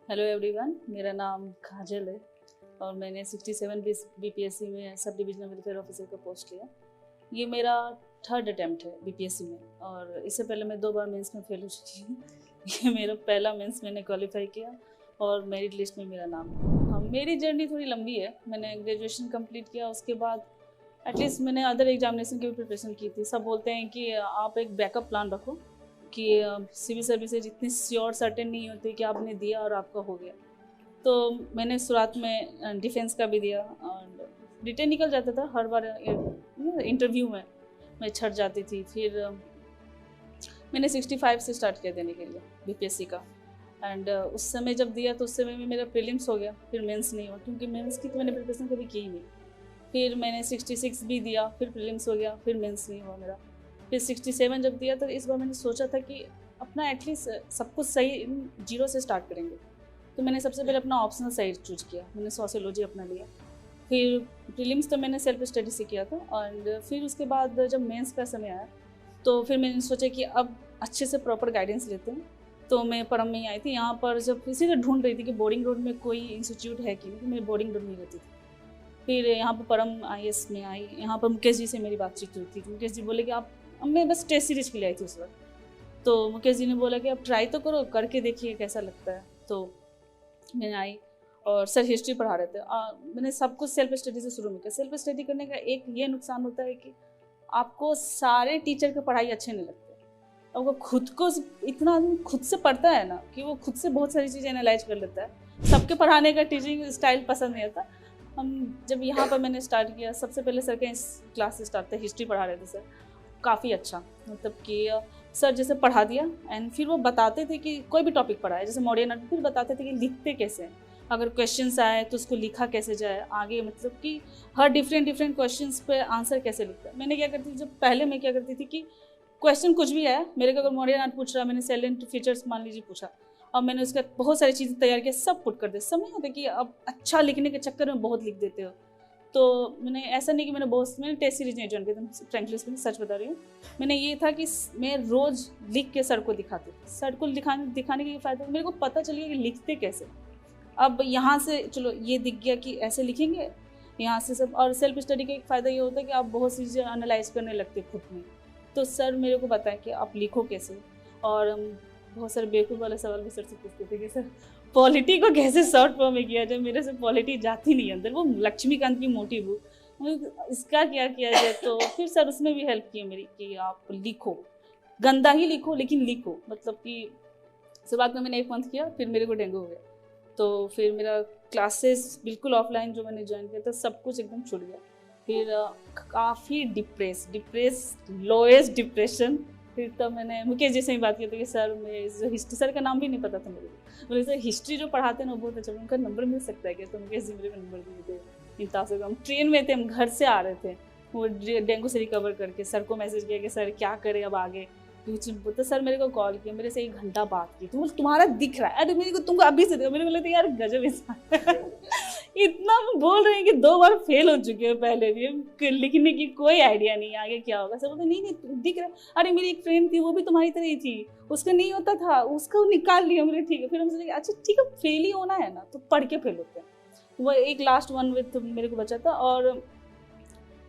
Hello everyone, मेरा नाम काजल है और मैंने 67 बीपीएससी में सब डिविजनल वेलफेयर ऑफिसर का पोस्ट लिया। ये मेरा थर्ड अटैम्प्ट है बीपीएससी में और इससे पहले मैं 2 बार मेंस में फेल हो चुकी हूँ। ये मेरा पहला मेंस मैंने क्वालिफाई किया और मेरिट लिस्ट में मेरा नाम है। हाँ, मेरी जर्नी थोड़ी लंबी है। मैंने ग्रेजुएशन कंप्लीट किया, उसके बाद एटलीस्ट मैंने अदर एग्जामिनेशन की भी प्रिपरेशन की थी। सब बोलते हैं कि आप एक बैकअप प्लान रखो कि सिविल सर्विसेज इतनी श्योर सर्टेन नहीं होती कि आपने दिया और आपका हो गया। तो मैंने शुरुआत में डिफेंस का भी दिया और रिटर्न निकल जाता था हर बार। इंटरव्यू में मैं छट जाती थी। फिर मैंने 65 से स्टार्ट किया देने के लिए बीपीएससी का। एंड उस समय जब दिया तो उस समय में मेरा प्रीलिम्स हो गया, फिर मेंस नहीं हुआ क्योंकि मेंस की तो मैंने प्रिपरेशन कभी की ही नहीं। फिर मैंने 66 भी दिया, फिर प्रीलिम्स हो गया, फिर मेंस नहीं हुआ मेरा। फिर 67 जब दिया तो इस बार मैंने सोचा था कि अपना एटलीस्ट सब कुछ सही जीरो से स्टार्ट करेंगे। तो मैंने सबसे पहले अपना ऑप्शनल साइड चूज किया, मैंने सोशियोलॉजी अपना लिया। फिर प्रीलिम्स तो मैंने सेल्फ स्टडी से किया था और फिर उसके बाद जब मेंस का समय आया तो फिर मैंने सोचा कि अब अच्छे से प्रॉपर गाइडेंस लेते हैं। तो मैं परम में ही आई थी। यहाँ पर जब किसी से ढूंढ रही थी कि बोर्डिंग रोड में कोई इंस्टीट्यूट है कि नहीं, तो मैं बोर्डिंग रोड में रहती थी। फिर यहाँ पर परम आईएएस में आई। यहाँ पर मुकेश जी से मेरी बातचीत हुई थी। मुकेश जी बोले कि आप, मैं बस टेस्ट सीरीज के लिए आई थी उस वक्त। तो मुकेश जी ने बोला कि आप ट्राई तो करो, करके देखिए कैसा लगता है। तो मैंने आई और सर हिस्ट्री पढ़ा रहे थे। मैंने सब कुछ सेल्फ स्टडी से शुरू में किया। सेल्फ स्टडी करने का एक ये नुकसान होता है कि आपको सारे टीचर की पढ़ाई अच्छे नहीं लगते। आपको खुद को इतना खुद से पढ़ता है ना कि वो खुद से बहुत सारी चीज़ें एनालाइज कर लेता है। सबके पढ़ाने का टीचिंग स्टाइल पसंद नहीं आता। हम जब यहाँ पर मैंने स्टार्ट किया, सबसे पहले सर के क्लास से स्टार्ट था, हिस्ट्री पढ़ा रहे थे सर। काफ़ी अच्छा, मतलब कि सर जैसे पढ़ा दिया एंड फिर वो बताते थे कि कोई भी टॉपिक पढ़ा है, जैसे मॉडर्न आर्ट, फिर बताते थे कि लिखते कैसे हैं, अगर क्वेश्चंस आए तो उसको लिखा कैसे जाए आगे, मतलब कि हर डिफरेंट क्वेश्चंस पे आंसर कैसे लिखता है। मैंने क्या करती थी, जब पहले मैं क्या करती थी कि क्वेश्चन कुछ भी है मेरे को, अगर मॉडर्न आर्ट पूछ रहा, मैंने साइलेंट फीचर्स मान लीजिए पूछा और मैंने उसका बहुत सारी चीज़ें तैयार किया, सब पुट कर दे। सब नहीं होता कि अब अच्छा लिखने के चक्कर में बहुत लिख देते हो। तो मैंने ऐसा नहीं कि मैंने टेस्ट सीरीज नहीं ज्वाइन किया था, फ्रेंकली स्पीकिंग सच बता रही हूँ। मैंने ये था कि मैं रोज़ लिख के सर को दिखाती थी। सर को दिखाने के फ़ायदा मेरे को पता चल गया कि लिखते कैसे। अब यहाँ से चलो ये दिख गया कि ऐसे लिखेंगे, यहाँ से सब। और सेल्फ स्टडी का एक फ़ायदा ये होता है कि आप बहुत सी चीज़ें एनालाइज करने लगते खुद में। तो सर मेरे को बताया कि आप लिखो कैसे। और बहुत सारे बेवकूफ़ वाले सवाल भी सर से पूछते थे कि सर पॉलिटी को कैसे शॉर्ट फॉर्म में किया जाए। मेरे से पॉलिटी जाती नहीं अंदर, वो लक्ष्मीकांत की मोटी बुक, इसका क्या किया जाए। तो फिर सर उसमें भी हेल्प की मेरी कि आप लिखो, गंदा ही लिखो लेकिन लिखो। मतलब कि शुरुआत में मैंने 1 मंथ किया, फिर मेरे को डेंगू हो गया। तो फिर मेरा क्लासेस बिल्कुल ऑफलाइन जो मैंने ज्वाइन किया था, सब कुछ एकदम छूट गया। फिर काफ़ी डिप्रेस लोएस्ट डिप्रेशन। फिर तब मैंने मुकेश जी से ही बात की थी कि सर मैं हिस्ट्री, सर का नाम भी नहीं पता था मेरे को, बोले सर हिस्ट्री जो पढ़ाते हैं ना बहुत अच्छा, उनका नंबर मिल सकता है क्या। तो मुकेश जी मेरे को नंबर दिए थे। इंतज़ार से हम ट्रेन में थे, हम घर से आ रहे थे, वो डेंगू से रिकवर करके सर को मैसेज किया कि सर क्या करें अब आगे। तो सर मेरे को कॉल किया, मेरे से 1 घंटा बात की। तो तुम्हारा दिख रहा है, अरे मेरे को तुमको अभी से देखो। मेरे को लगता है यार गजब इंसान इतना बोल रहे हैं कि 2 बार फेल हो चुके हो पहले भी, लिखने की कोई आइडिया नहीं आगे क्या होगा। सर बोलते नहीं दिख रहा है। अरे मेरी एक फ्रेंड थी, वो भी तुम्हारी तरह ही थी, उसका नहीं होता था, उसको निकाल लिया। मेरे ठीक है। फिर हम सोचे अच्छा ठीक है, फेल ही होना है ना तो पढ़ के फेल होते हैं। वो एक लास्ट 1 विथ मेरे को बचा था। और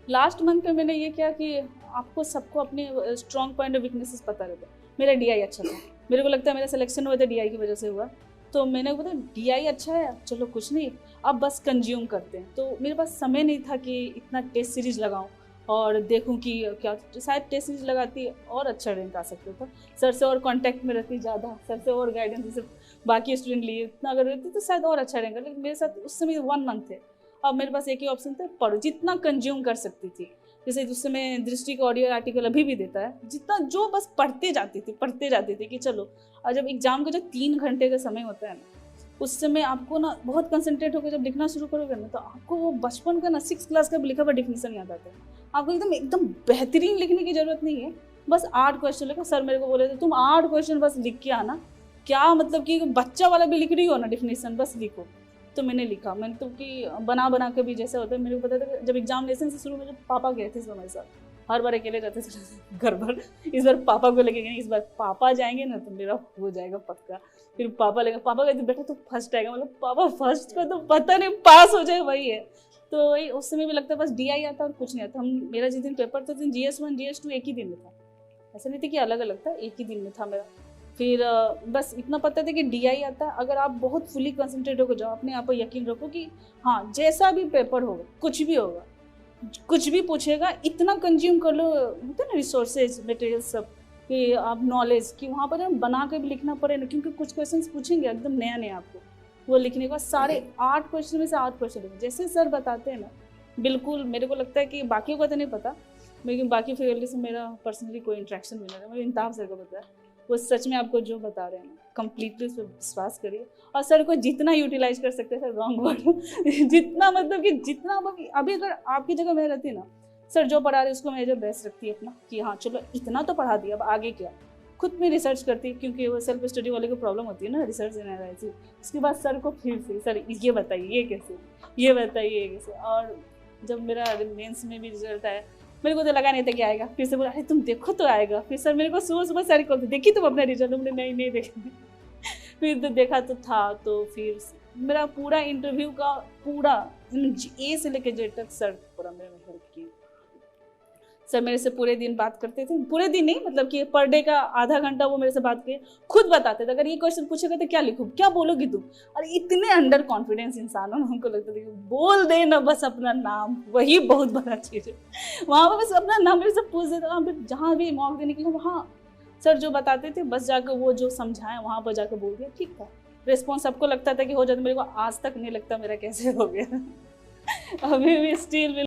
लास्ट मंथ में मैंने ये किया कि आपको सबको अपने स्ट्रॉन्ग पॉइंट और वीकनेसेस पता रहता है। मेरा डीआई अच्छा था, मेरे को लगता है मेरा सिलेक्शन हुआ था डीआई की वजह से हुआ। तो मैंने बोला डीआई अच्छा है, चलो कुछ नहीं, अब बस कंज्यूम करते हैं। तो मेरे पास समय नहीं था कि इतना टेस्ट सीरीज लगाऊं और देखूं कि क्या, शायद टेस्ट सीरीज लगाती और अच्छा रैंक आ सकता था। सर से और कांटेक्ट में रहती ज़्यादा, सर से और गाइडेंस जैसे बाकी स्टूडेंट लिए इतना अगर रहती तो शायद और अच्छा रहेगा। लेकिन मेरे साथ उस समय 1 मंथ थे। अब मेरे पास एक ही ऑप्शन था, पढ़ो जितना कंज्यूम कर सकती थी। जैसे उस समय दृष्टि का ऑडियो आर्टिकल अभी भी देता है, जितना जो बस पढ़ते जाती थी कि चलो। और जब एग्जाम का जो 3 घंटे का समय होता है ना, उस समय आपको ना बहुत कंसंट्रेट होकर जब लिखना शुरू करोगे ना, तो आपको वो बचपन का ना 6th क्लास का लिखा हुआ डिफिनेशन याद आता है। आपको एकदम बेहतरीन लिखने की जरूरत नहीं है, बस 8 क्वेश्चन लिखो। सर मेरे को बोले थे तुम 8 क्वेश्चन बस लिख के आना, क्या मतलब कि बच्चा वाला भी लिख रही हो ना डिफिनेशन, बस लिखो। तो मैंने लिखा, मैंने तो कि बना के भी जैसे होता है। मेरे को पता था जब एग्जामिनेशन से शुरू में जब पापा गए थे मेरे साथ, हर बार अकेले रहते थे घर पर। इस बार पापा को लेके गए, इस बार पापा जाएंगे ना तो मेरा हो जाएगा पक्का। फिर पापा लगा, पापा कहते बेटा तो फर्स्ट आएगा, मतलब पापा फर्स्ट का तो पता नहीं, पास हो जाए वही है। तो वही उस समय भी लगता है बस DI आता और कुछ नहीं आता। हम मेरा जिस दिन पेपर था, दिन GS1 GS2 एक ही दिन में था, ऐसा नहीं था कि अलग अलग था, एक ही दिन में था मेरा। फिर बस इतना पता था कि DI आता। अगर आप बहुत फुली कंसंट्रेट होकर जाओ, अपने आप पर यकीन रखो कि हाँ जैसा भी पेपर होगा, कुछ भी होगा, कुछ भी पूछेगा, इतना कंज्यूम कर लो, होता है ना रिसोर्सेज मटेरियल सब, कि आप नॉलेज कि वहाँ पर बना के भी लिखना पड़े ना, क्योंकि कुछ क्वेश्चंस पूछेंगे एकदम नया नया आपको, वो लिखने के बाद सारे 8 क्वेश्चन में से 8 क्वेश्चन लिखे जैसे सर बताते हैं ना। बिल्कुल मेरे को लगता है कि बाकियों का तो नहीं पता, लेकिन बाकी फैकल्टी से मेरा पर्सनली कोई इंटरेक्शन नहीं लगा। मुझे इंताब सर को पता है, वो सच में आपको जो बता रहे हैं कंप्लीटली उस पर विश्वास करिए। और सर को जितना यूटिलाइज कर सकते हैं सर, रॉन्ग वर्ड जितना, मतलब कि जितना अभी अगर आपकी जगह मैं रहती ना, सर जो पढ़ा रहे उसको मैं जो बेस्ट रखती है अपना, कि हाँ चलो इतना तो पढ़ा दिया, अब आगे क्या, खुद में रिसर्च करती, क्योंकि वो सेल्फ स्टडी वाले को प्रॉब्लम होती है ना रिसर्च एनालिसिस। उसके बाद सर को फिर से सर ये बताइए ये कैसे, ये बताइए ये कैसे। और जब मेरा मेंस में भी रिजल्ट आया, मेरे को तो लगा नहीं था कि आएगा, फिर से बोला अरे तुम देखो तो आएगा। फिर सर मेरे को सुबह सुबह सर कॉल थे, देखी तुम अपना रिजल्ट? मैंने नहीं देखा फिर तो देखा तो था। तो फिर मेरा पूरा इंटरव्यू का पूरा A से लेकर Z तक सर पूरा मेरे में हेल्प किए। सर मेरे से पूरे दिन बात करते थे, पूरे दिन नहीं मतलब कि पर डे का आधा घंटा वो मेरे से बात किए, खुद बताते थे अगर ये क्वेश्चन पूछेगा तो क्या लिखूँ, क्या बोलोगी तुम। और इतने अंडर कॉन्फिडेंस इंसान हो, हमको लगता था कि बोल दे ना बस अपना नाम, वही बहुत बड़ा चीज़ है। वहाँ पर बस अपना नाम मेरे से पूछ देता, वहाँ पर जहाँ भी मॉक देने के लिए वहाँ सर जो बताते थे बस जाकर वो जो समझाएं वहाँ पर जाकर बोल दिया, ठीक था। रिस्पॉन्स सबको लगता था कि हो जाता, मेरे को आज तक नहीं लगता मेरा कैसे हो गया अभी भी स्टिल